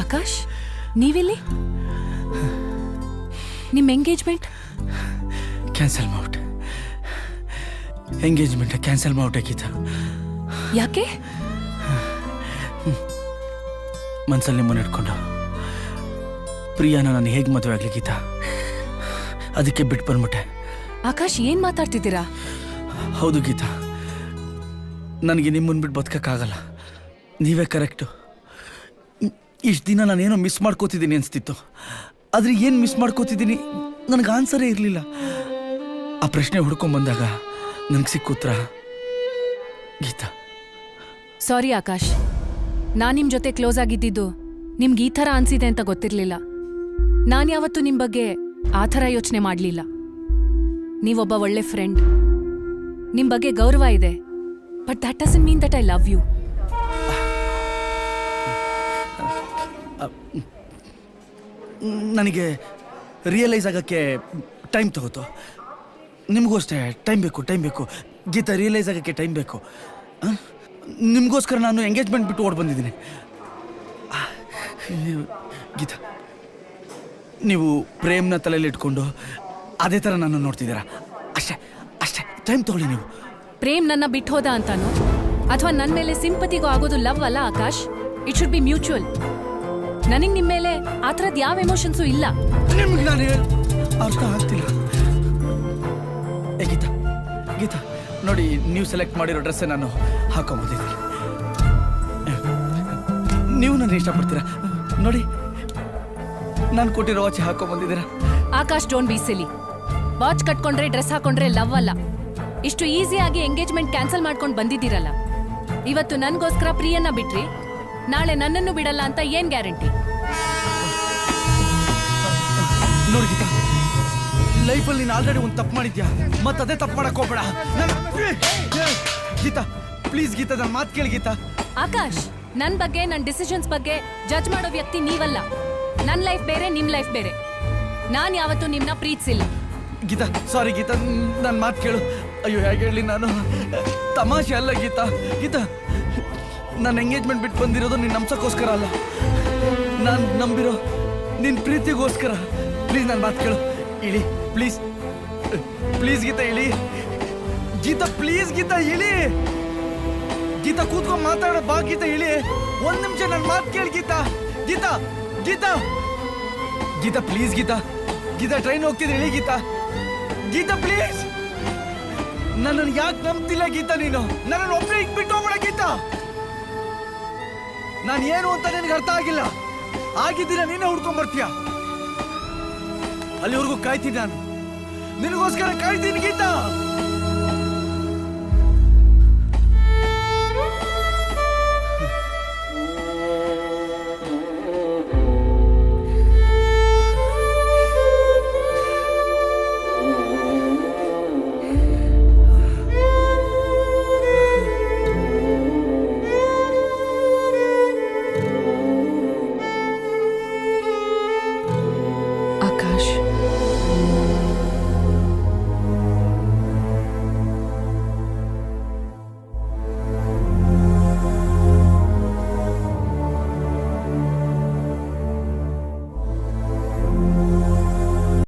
ಆಕಾಶ್, ನೀವಿಲ್ಲಿ? ನಿಮ್ಮ engagement cancel ಮಾಡ್ಬಿಟ್ಟೆ. ಎಂಗೇಜ್ಮೆಂಟ್ ಕ್ಯಾನ್ಸಲ್ ಮಾಡ್ಬಿಟ್ಟೆ ಗೀತಾ. ಯಾಕೆ? ಮನ್ಸಲ್ಲಿ ನಿಮ್ಮನ್ನು ಇಟ್ಕೊಂಡು ಪ್ರಿಯಾನ ನಾನು ಹೇಗೆ ಮದುವೆ ಆಗಲಿ ಗೀತಾ, ಅದಕ್ಕೆ ಬಿಟ್ಟು ಬಂದ್ಬಿಟ್ಟೆ. ಆಕಾಶ್, ಏನ್ ಮಾತಾಡ್ತಿದ್ದೀರಾ? ಹೌದು ಗೀತಾ, ನನಗೆ ನಿಮ್ಮನ್ನು ಬಿಟ್ಟು ಬದುಕಕ್ಕಾಗಲ್ಲ. ನೀವೇ ಕರೆಕ್ಟು. ಇಷ್ಟು ದಿನ ನಾನೇನೋ ಮಿಸ್ ಮಾಡ್ಕೋತಿದ್ದೀನಿ ಅನಿಸ್ತಿತ್ತು, ಆದರೆ ಏನು ಮಿಸ್ ಮಾಡ್ಕೋತಿದ್ದೀನಿ ನನಗೆ ಆನ್ಸರೇ ಇರಲಿಲ್ಲ. ಆ ಪ್ರಶ್ನೆ ಹುಡ್ಕೊಂಬಂದಾಗ ನನಗೆ ಸಿಕ್ಕ ಉತ್ತರ ಗೀತಾ. ಸಾರಿ ಆಕಾಶ್, ನಾನು ನಿಮ್ಮ ಜೊತೆ ಕ್ಲೋಸ್ ಆಗಿದ್ದಿದ್ದು ನಿಮ್ಗೆ ಈ ಥರ ಅನ್ಸಿದೆ ಅಂತ ಗೊತ್ತಿರಲಿಲ್ಲ. ನಾನು ಯಾವತ್ತೂ ನಿಮ್ಮ ಬಗ್ಗೆ ಆ ಥರ ಯೋಚನೆ ಮಾಡಲಿಲ್ಲ. ನೀವೊಬ್ಬ ಒಳ್ಳೆ ಫ್ರೆಂಡ್, ನಿಮ್ಮ ಬಗ್ಗೆ ಗೌರವ ಇದೆ. But that doesn't mean that I love you. ನನಗೆ ರಿಯಲೈಸ್ ಆಗೋಕ್ಕೆ ಟೈಮ್ ತಗೋತು. ನಿಮಗೂ ಅಷ್ಟೇ ಟೈಮ್ ಬೇಕು ಗೀತಾ. ರಿಯಲೈಸ್ ಆಗೋಕ್ಕೆ ಟೈಮ್ ಬೇಕು. ನಿಮಗೋಸ್ಕರ ನಾನು ಎಂಗೇಜ್ಮೆಂಟ್ ಬಿಟ್ಟು ಓಡ್ ಬಂದಿದ್ದೀನಿ ಗೀತಾ. ನೀವು ಪ್ರೇಮ್ನ ತಲೆಯಲ್ಲಿ ಇಟ್ಕೊಂಡು ಅದೇ ಥರ ನಾನು ನೋಡ್ತಿದ್ದೀರಾ. ಅಷ್ಟೇ ಟೈಮ್ ತಗೊಳ್ಳಿ. ನೀವು ಪ್ರೇಮ್ ನನ್ನ ಬಿಟ್ಟು ಹೋದ ಅಂತಾನು ಅಥವಾ ನನ್ನ ಮೇಲೆ ಸಿಂಪತಿಗೂ ಆಗೋದು ಲವ್ ಅಲ್ಲ Akash. It should be mutual. ನನಗೆ ನಿಮ್ಮ ಮೇಲೆ ಆ ಥರದ್ದು ಯಾವ ಎಮೋಷನ್ಸು ಇಲ್ಲ. ನಿಮ್ಗೆ ನಾನು ಅರ್ಥ ಆಗ್ತಿಲ್ಲ. ಗೀತಾ ನೋಡಿ, ನೀವು ಸೆಲೆಕ್ಟ್ ಮಾಡಿರೋ ಡ್ರೆಸ್ಸೇ ನಾನು ಹಾಕೊಂಬಂದಿದ್ದೀನಿ. ನೀವು ನನ್ನ ಇಷ್ಟಪಡ್ತೀರಾ? ನೋಡಿ, ನಾನು ಕೊಟ್ಟಿರೋ ವಾಚ್ ಹಾಕೊಂಬಂದಿದ್ದೀರಾ. Akash, don't be silly. Watch ಕಟ್ಕೊಂಡ್ರೆ ಡ್ರೆಸ್ ಹಾಕೊಂಡ್ರೆ ಲವ್ ಅಲ್ಲ. ಇಷ್ಟು ಈಸಿಯಾಗಿ ಎಂಗೇಜ್ಮೆಂಟ್ ಕ್ಯಾನ್ಸಲ್ ಮಾಡ್ಕೊಂಡು ಬಂದಿದ್ದೀರಲ್ಲ. ಇವತ್ತು ನನಗೋಸ್ಕರ ಪ್ರಿಯನ್ನ ಬಿಟ್ರಿ, ನಾಳೆ ನನ್ನನ್ನು ಬಿಡಲ್ಲ ಅಂತ ಏನ್ ಗ್ಯಾರಂಟಿ? ನೋಡಿ ಗೀತಾ, ಲೈಫಲ್ಲಿ ನೀನು ಆಲ್ರೆಡಿ ಒಂದು ತಪ್ಪು ಮಾಡಿದ್ಯಾ, ಮತ್ತೆ ಅದೇ ತಪ್ಪು ಮಾಡಕ್ ಹೋಗ್ಬೇಡ. ಗೀತಾ ಪ್ಲೀಸ್, ಗೀತಾ ನನ್ನ ಮಾತು ಕೇಳಿ ಗೀತಾ. ಆಕಾಶ್, ನನ್ನ ಬಗ್ಗೆ, ನನ್ನ ಡಿಸಿಷನ್ಸ್ ಬಗ್ಗೆ ಜಡ್ಜ್ ಮಾಡೋ ವ್ಯಕ್ತಿ ನೀವಲ್ಲ. ನನ್ನ ಲೈಫ್ ಬೇರೆ, ನಿಮ್ ಲೈಫ್ ಬೇರೆ. ನಾನು ಯಾವತ್ತೂ ನಿಮ್ನ ಪ್ರೀತಿಸಿಲ್ಲ. ಗೀತಾ ಸಾರಿ ಗೀತಾ, ನನ್ನ ಮಾತು ಕೇಳು. ಅಯ್ಯೋ ಹೇಗೆ ಹೇಳಿ, ನಾನು ತಮಾಷೆ ಅಲ್ಲ ಗೀತಾ. ನಾನು ಎಂಗೇಜ್ಮೆಂಟ್ ಬಿಟ್ಟು ಬಂದಿರೋದು ನಿನ್ನ ನಂಬ್ಸಕ್ಕೋಸ್ಕರ ಅಲ್ಲ, ನಾನು ನಂಬಿರೋ ನಿನ್ನ ಪ್ರೀತಿಗೋಸ್ಕರ. ಪ್ಲೀಸ್ ನನ್ನ ಮಾತು ಕೇಳು, ಇಳಿ ಪ್ಲೀಸ್ ಗೀತಾ, ಇಳಿ ಗೀತಾ, ಪ್ಲೀಸ್ ಗೀತಾ, ಇಳಿ ಗೀತಾ. ಕೂತ್ಕೊಂಡು ಮಾತಾಡೋ ಬಾ ಗೀತಾ, ಇಳಿ. ಒಂದು ನಿಮಿಷ ನನ್ನ ಮಾತು ಕೇಳಿ ಗೀತಾ. ಗೀತಾ ಪ್ಲೀಸ್ ಗೀತಾ, ಟ್ರೈನ್ ಹೋಗ್ತಿದ್ರೆ ಇಳಿ ಗೀತಾ ಪ್ಲೀಸ್. ನನ್ನನ್ನು ಯಾಕೆ ನಂಬ್ತಿಲ್ಲ ಗೀತಾ? ನೀನು ನನ್ನನ್ನು ಒಬ್ಬರೇ ಬಿಟ್ಟು ಹೋಗ್ಬೇಡ ಗೀತಾ. ನಾನು ಏನು ಅಂತ ನಿನಗೆ ಅರ್ಥ ಆಗಿಲ್ಲ. ಆಗಿದ್ದೀರ ನೀನೇ ಹುಡ್ಕೊಂಡ್ ಬರ್ತೀಯ. ಅಲ್ಲಿವರೆಗೂ ಕಾಯ್ತೀನಿ, ನಾನು ನಿನಗೋಸ್ಕರ ಕಾಯ್ತೀನಿ ಗೀತಾ.